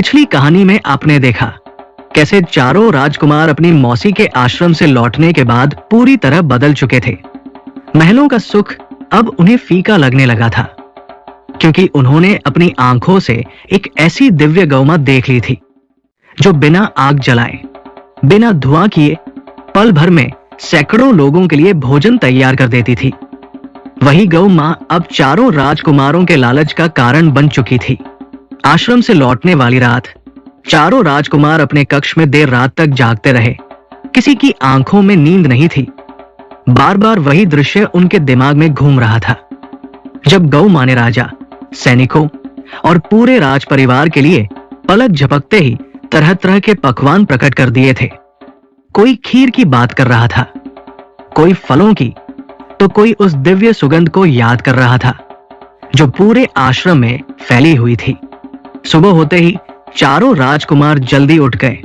पिछली कहानी में आपने देखा कैसे चारों राजकुमार अपनी मौसी के आश्रम से लौटने के बाद पूरी तरह बदल चुके थे। महलों का सुख अब उन्हें फीका लगने लगा था, क्योंकि उन्होंने अपनी आंखों से एक ऐसी दिव्य गौमां देख ली थी जो बिना आग जलाए, बिना धुआं किए पल भर में सैकड़ों लोगों के लिए भोजन तैयार कर देती थी। वही गौ मां अब चारों राजकुमारों के लालच का कारण बन चुकी थी। आश्रम से लौटने वाली रात चारों राजकुमार अपने कक्ष में देर रात तक जागते रहे। किसी की आंखों में नींद नहीं थी। बार बार वही दृश्य उनके दिमाग में घूम रहा था, जब गौ मां ने राजा, सैनिकों और पूरे राज परिवार के लिए पलक झपकते ही तरह तरह के पकवान प्रकट कर दिए थे। कोई खीर की बात कर रहा था, कोई फलों की, तो कोई उस दिव्य सुगंध को याद कर रहा था जो पूरे आश्रम में फैली हुई थी। सुबह होते ही चारों राजकुमार जल्दी उठ गए,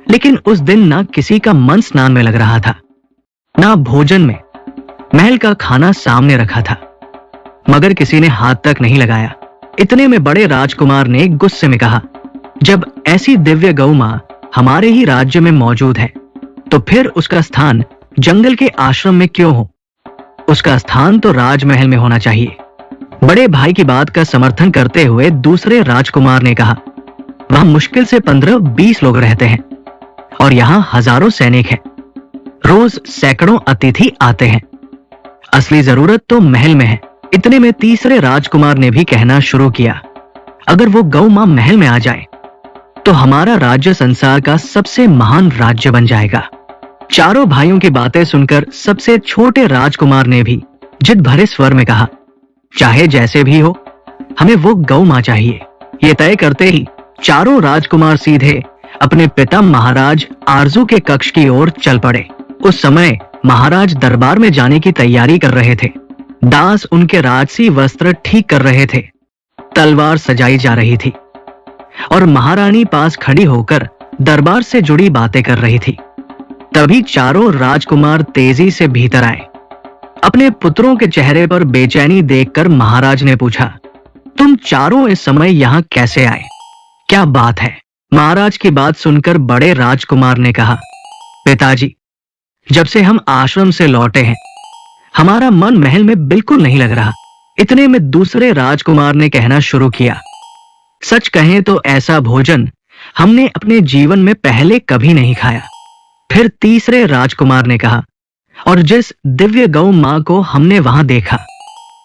लेकिन उस दिन ना किसी का मन स्नान में लग रहा था, ना भोजन में। महल का खाना सामने रखा था, मगर किसी ने हाथ तक नहीं लगाया। इतने में बड़े राजकुमार ने गुस्से में कहा, जब ऐसी दिव्य गौ मां हमारे ही राज्य में मौजूद है, तो फिर उसका स्थान जंगल के आश्रम में क्यों हो? उसका स्थान तो राजमहल में होना चाहिए। बड़े भाई की बात का समर्थन करते हुए दूसरे राजकुमार ने कहा, वहां मुश्किल से 15-20 लोग रहते हैं और यहाँ हजारों सैनिक हैं। रोज सैकड़ों अतिथि आते हैं। असली जरूरत तो महल में है। इतने में तीसरे राजकुमार ने भी कहना शुरू किया, अगर वो गौ मां महल में आ जाए तो हमारा राज्य संसार का सबसे महान राज्य बन जाएगा। चारों भाइयों की बातें सुनकर सबसे छोटे राजकुमार ने भी जिद भरे स्वर में कहा, चाहे जैसे भी हो, हमें वो गौ मां चाहिए। ये तय करते ही चारों राजकुमार सीधे अपने पिता महाराज आरजू के कक्ष की ओर चल पड़े। उस समय महाराज दरबार में जाने की तैयारी कर रहे थे। दास उनके राजसी वस्त्र ठीक कर रहे थे। तलवार सजाई जा रही थी और महारानी पास खड़ी होकर दरबार से जुड़ी बातें कर रही थी। तभी चारों राजकुमार तेजी से भीतर आए। अपने पुत्रों के चेहरे पर बेचैनी देखकर महाराज ने पूछा, तुम चारों इस समय यहाँ कैसे आए? क्या बात है? महाराज की बात सुनकर बड़े राजकुमार ने कहा, पिताजी, जब से हम आश्रम से लौटे हैं, हमारा मन महल में बिल्कुल नहीं लग रहा। इतने में दूसरे राजकुमार ने कहना शुरू किया, सच कहें तो ऐसा भोजन हमने अपने जीवन में पहले कभी नहीं खाया। फिर तीसरे राजकुमार ने कहा, और जिस दिव्य गौ मां को हमने वहां देखा,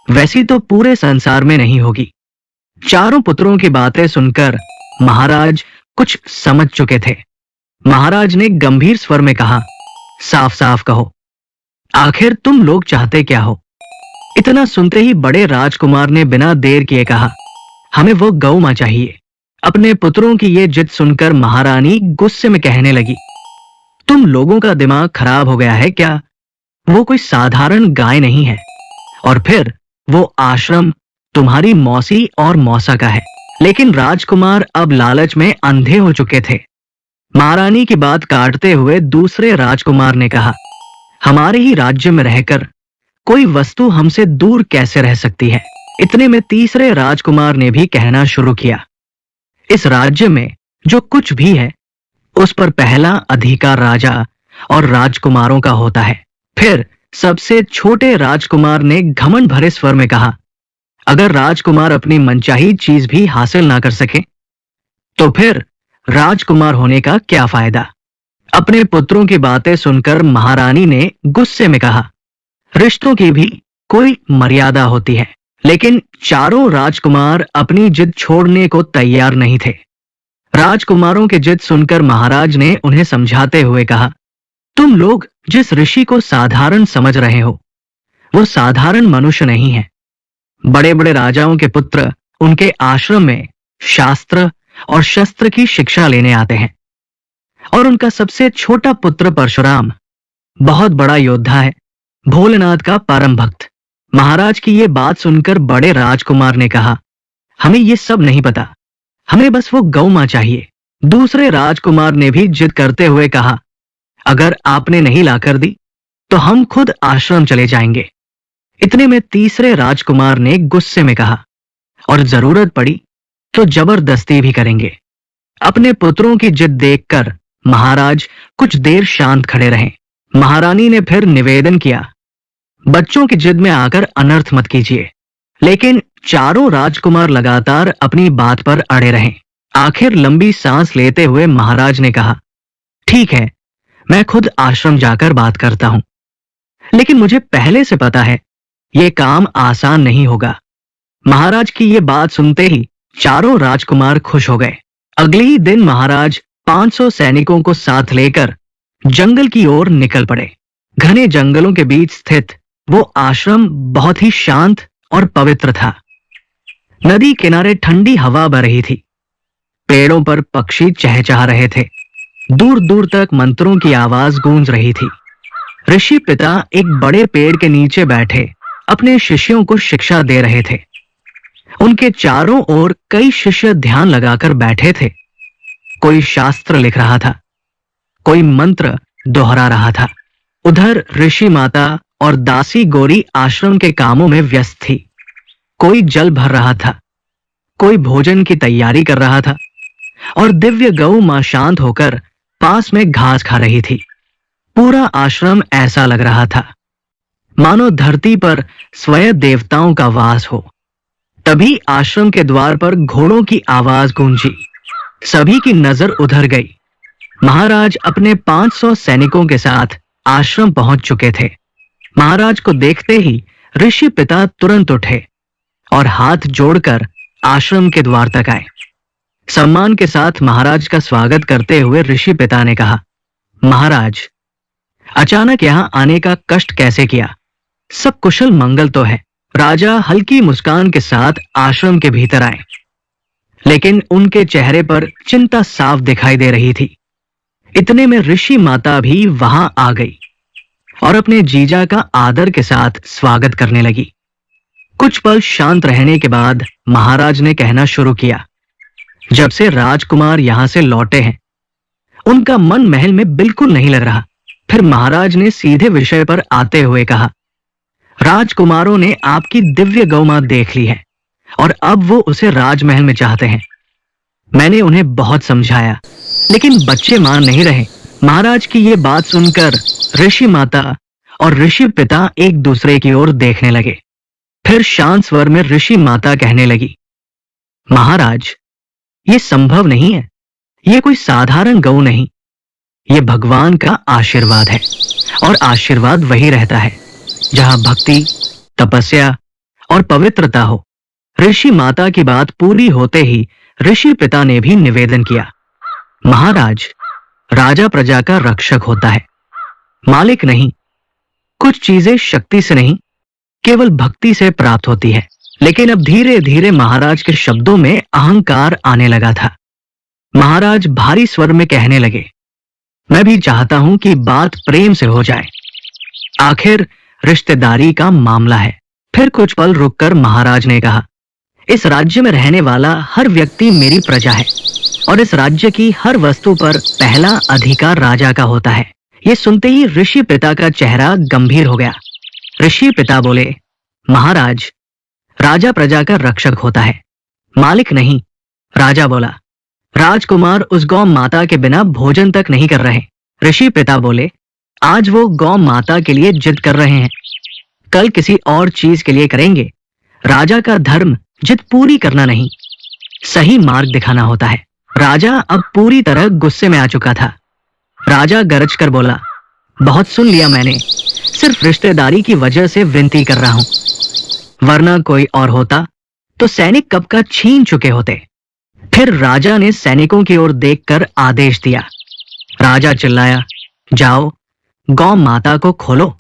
वैसी तो पूरे संसार में नहीं होगी। चारों पुत्रों की बातें सुनकर महाराज कुछ समझ चुके थे। महाराज ने गंभीर स्वर में कहा, साफ साफ कहो, आखिर तुम लोग चाहते क्या हो? इतना सुनते ही बड़े राजकुमार ने बिना देर किए कहा, हमें वो गौ मां चाहिए। अपने पुत्रों की ये जिद सुनकर महारानी गुस्से में कहने लगी, तुम लोगों का दिमाग खराब हो गया है क्या? वो कोई साधारण गाय नहीं है, और फिर वो आश्रम तुम्हारी मौसी और मौसा का है। लेकिन राजकुमार अब लालच में अंधे हो चुके थे। महारानी की बात काटते हुए दूसरे राजकुमार ने कहा, हमारे ही राज्य में रहकर कोई वस्तु हमसे दूर कैसे रह सकती है? इतने में तीसरे राजकुमार ने भी कहना शुरू किया, इस राज्य में जो कुछ भी है उस पर पहला अधिकार राजा और राजकुमारों का होता है। फिर सबसे छोटे राजकुमार ने घमंड भरे स्वर में कहा, अगर राजकुमार अपनी मनचाही चीज भी हासिल ना कर सके तो फिर राजकुमार होने का क्या फायदा? अपने पुत्रों की बातें सुनकर महारानी ने गुस्से में कहा, रिश्तों की भी कोई मर्यादा होती है। लेकिन चारों राजकुमार अपनी जिद छोड़ने को तैयार नहीं थे। राजकुमारों की जिद सुनकर महाराज ने उन्हें समझाते हुए कहा, तुम लोग जिस ऋषि को साधारण समझ रहे हो, वो साधारण मनुष्य नहीं है। बड़े बड़े राजाओं के पुत्र उनके आश्रम में शास्त्र और शस्त्र की शिक्षा लेने आते हैं, और उनका सबसे छोटा पुत्र परशुराम बहुत बड़ा योद्धा है, भोलेनाथ का परम भक्त। महाराज की ये बात सुनकर बड़े राजकुमार ने कहा, हमें ये सब नहीं पता, हमें बस वो गौ मां चाहिए। दूसरे राजकुमार ने भी जिद करते हुए कहा, अगर आपने नहीं लाकर दी तो हम खुद आश्रम चले जाएंगे। इतने में तीसरे राजकुमार ने गुस्से में कहा, और जरूरत पड़ी तो जबरदस्ती भी करेंगे। अपने पुत्रों की जिद देखकर महाराज कुछ देर शांत खड़े रहे। महारानी ने फिर निवेदन किया, बच्चों की जिद में आकर अनर्थ मत कीजिए। लेकिन चारों राजकुमार लगातार अपनी बात पर अड़े रहे। आखिर लंबी सांस लेते हुए महाराज ने कहा, ठीक है, मैं खुद आश्रम जाकर बात करता हूं, लेकिन मुझे पहले से पता है यह काम आसान नहीं होगा। महाराज की यह बात सुनते ही चारों राजकुमार खुश हो गए। अगले ही दिन महाराज 500 सैनिकों को साथ लेकर जंगल की ओर निकल पड़े। घने जंगलों के बीच स्थित वो आश्रम बहुत ही शांत और पवित्र था। नदी किनारे ठंडी हवा बह रही थी। पेड़ों पर पक्षी चहचहा रहे थे। दूर दूर तक मंत्रों की आवाज गूंज रही थी। ऋषि पिता एक बड़े पेड़ के नीचे बैठे अपने शिष्यों को शिक्षा दे रहे थे। उनके चारों ओर कई शिष्य ध्यान लगाकर बैठे थे। कोई शास्त्र लिख रहा था, कोई मंत्र दोहरा रहा था। उधर ऋषि माता और दासी गौरी आश्रम के कामों में व्यस्त थी। कोई जल भर रहा था, कोई भोजन की तैयारी कर रहा था और दिव्य गौ मां शांत होकर पास में घास खा रही थी। पूरा आश्रम ऐसा लग रहा था मानो धरती पर स्वयं देवताओं का वास हो। तभी आश्रम के द्वार पर घोड़ों की आवाज गूंजी। सभी की नजर उधर गई। महाराज अपने 500 सैनिकों के साथ आश्रम पहुंच चुके थे। महाराज को देखते ही ऋषि पिता तुरंत उठे और हाथ जोड़कर आश्रम के द्वार तक आए। सम्मान के साथ महाराज का स्वागत करते हुए ऋषि पिता ने कहा, महाराज, अचानक यहां आने का कष्ट कैसे किया? सब कुशल मंगल तो है। राजा हल्की मुस्कान के साथ आश्रम के भीतर आए, लेकिन उनके चेहरे पर चिंता साफ दिखाई दे रही थी। इतने में ऋषि माता भी वहां आ गई और अपने जीजा का आदर के साथ स्वागत करने लगी। कुछ पल शांत रहने के बाद महाराज ने कहना शुरू किया, जब से राजकुमार यहां से लौटे हैं उनका मन महल में बिल्कुल नहीं लग रहा। फिर महाराज ने सीधे विषय पर आते हुए कहा, राजकुमारों ने आपकी दिव्य गौमां देख ली है और अब वो उसे राजमहल में चाहते हैं। मैंने उन्हें बहुत समझाया, लेकिन बच्चे मान नहीं रहे। महाराज की ये बात सुनकर ऋषि माता और ऋषि पिता एक दूसरे की ओर देखने लगे। फिर शांत स्वर में ऋषि माता कहने लगी, महाराज, ये संभव नहीं है। ये कोई साधारण गौ नहीं, ये भगवान का आशीर्वाद है और आशीर्वाद वही रहता है जहां भक्ति, तपस्या और पवित्रता हो। ऋषि माता की बात पूरी होते ही ऋषि पिता ने भी निवेदन किया, महाराज, राजा प्रजा का रक्षक होता है, मालिक नहीं। कुछ चीजें शक्ति से नहीं, केवल भक्ति से प्राप्त होती है। लेकिन अब धीरे धीरे महाराज के शब्दों में अहंकार आने लगा था। महाराज भारी स्वर में कहने लगे, मैं भी चाहता हूं कि बात प्रेम से हो जाए। आखिर रिश्तेदारी का मामला है। फिर कुछ पल रुककर महाराज ने कहा, इस राज्य में रहने वाला हर व्यक्ति मेरी प्रजा है और इस राज्य की हर वस्तु पर पहला अधिकार राजा का होता है। ये सुनते ही ऋषि पिता का चेहरा गंभीर हो गया। ऋषि पिता बोले, महाराज, राजा प्रजा का रक्षक होता है, मालिक नहीं। राजा बोला, राजकुमार उस गौ माता के बिना भोजन तक नहीं कर रहे। ऋषि पिता बोले, आज वो गौ माता के लिए जिद कर रहे हैं, कल किसी और चीज के लिए करेंगे। राजा का धर्म जिद पूरी करना नहीं, सही मार्ग दिखाना होता है। राजा अब पूरी तरह गुस्से में आ चुका था। राजा गरज कर बोला, बहुत सुन लिया मैंने, सिर्फ रिश्तेदारी की वजह से विनती कर रहा हूं, वरना कोई और होता तो सैनिक कब का छीन चुके होते। फिर राजा ने सैनिकों की ओर देखकर आदेश दिया। राजा चिल्लाया, जाओ, गौ माता को खोलो।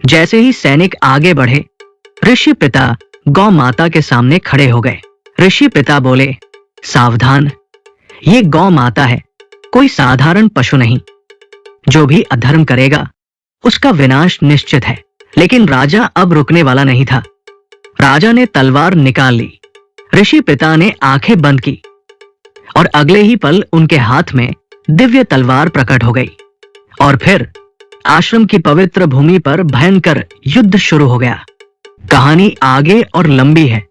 जैसे ही सैनिक आगे बढ़े, ऋषि पिता गौ माता के सामने खड़े हो गए। ऋषि पिता बोले, सावधान, ये गौ माता है, कोई साधारण पशु नहीं। जो भी अधर्म करेगा उसका विनाश निश्चित है। लेकिन राजा अब रुकने वाला नहीं था। राजा ने तलवार निकाल ली। ऋषि पिता ने आंखें बंद की और अगले ही पल उनके हाथ में दिव्य तलवार प्रकट हो गई और फिर आश्रम की पवित्र भूमि पर भयंकर युद्ध शुरू हो गया। कहानी आगे और लंबी है।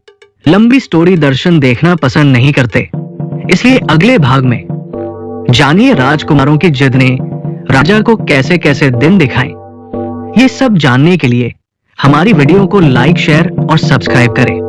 लंबी स्टोरी दर्शन देखना पसंद नहीं करते, इसलिए अगले भाग में जानिए राजकुमारों की जिद ने राजा को कैसे कैसे दिन दिखाए। ये सब जानने के लिए हमारी वीडियो को लाइक, शेयर और सब्सक्राइब करें।